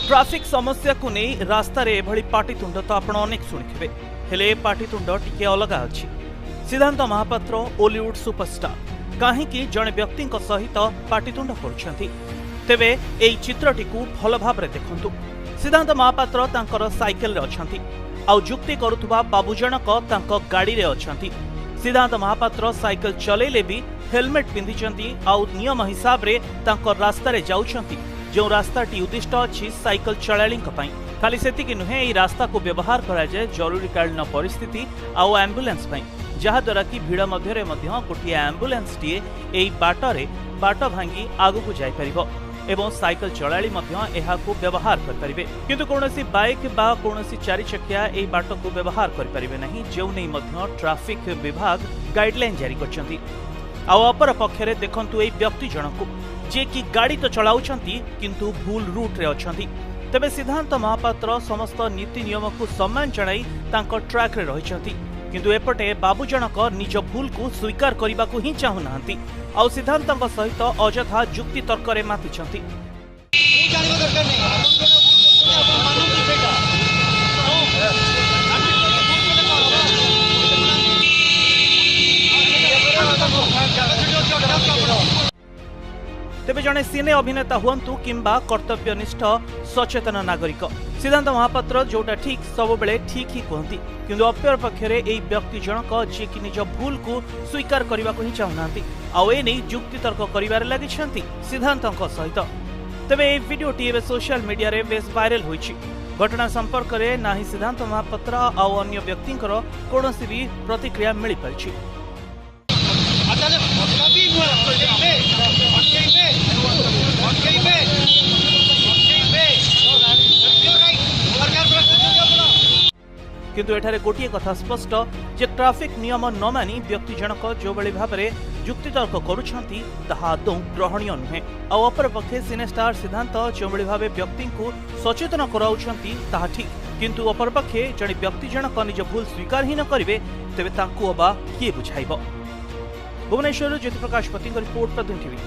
Traffic समस्या को नहीं रास्ता रे एभली पाटितुंड तो आपण अनेक शुणिथिबे हेले पाटितुंड टिके अलग अछि। सिद्धांत महापात्र ओलीवुड सुपरस्टार काहींकि जणे व्यक्ति सहित पाटितुंड करुछंती तेबे एई चित्रटी को भल भाव देखंतु। सिद्धांत महापात्र तांकर साइकेल रे अछंती आउ जुक्ति करुथुबा बाबू जनक तांको गाड़ी रे अछंती। सिद्धांत महापात्र साइकेल चलेले भी हेलमेट पिंधिचंती आउ नियम हिसाब रे तांको रास्ता रे जाउछंती जो रास्ताटी उद्दिष्ट अच्छी साइकेल चलाड़ी खाली सेतिकी नुहे यह रास्ता को व्यवहार करा जाए जरूरीकालीन परिस्थिति आउ एम्बुलेंस जहाद्वारा कि भिड़ मध्य गोटे एम्बुलेंस टीए यही बाटरे बाट भांगी आगु को जाई परिबो एवं साइकेल चलाड़ी को व्यवहार करें किंतु कौनसी बाइक बा कौनसी चारि चकिया यही बाट को व्यवहार करें नहीं जो नहीं ट्राफिक विभाग गाइडलाइन जारी करछंती। आउ अपर पक्षरे देखंतु एई व्यक्ति जनक जे कि गाड़ी तो चलाउछंती किंतु भूल रूट रे अछंती। तबे सिद्धांत महापात्र समस्त नीति नियम को सम्मान जणाई तांको ट्रैक रे रहिछंती किंतु एपटे बाबू जनक निज भूल को स्वीकार करने को ही चाहू नाहंती आउ सिद्धांतक सहित अजथा जुक्ति तर्क रे मातिछंती। तेबे जने सिने अभिनेता हुंतु किंबा कर्तव्यनिष्ठ सचेतन नागरिक सिद्धांत महापात्र जोटा ठीक सब बेले ठीक ही कहती किंतु अपर पक्षरे एई व्यक्ति जनक जे कि निज भूल को स्वीकार करने को ही चाहूनांती आउ ए नहीं जुक्ति तर्क करिवार लागिछंती सिद्धांतक सहित। तेबे एई वीडियोटी एबे सोशल मीडिया रे बेस वायरल होईछि। घटना संपर्क रे नाही सिद्धांत महापात्र आउ अन्य व्यक्तिंकर कोनोसी भी प्रतिक्रिया मिली पारिछि। किंतु एठारे गोटे कथा स्पष्ट जे ट्राफिक नियम न मानी व्यक्ति जनक जो बड़ी भाव में जुक्तितर्क करुछंती ताहा आदौ ग्रहणीय नुहे। आउ अपर पक्षे सिनेस्टार सिद्धांत जो बड़ी भाव व्यक्ति को सचेतन कराउछंती ताहा ठीक किंतु अपर पक्षे जड़े व्यक्ति जनक निज भूल स्वीकार ही न करिवे तेबे तांकु अबा किए बुझाइबो। भुवनेश्वर ज्योति प्रकाश पति रिपोर्ट प्रदून टीवी।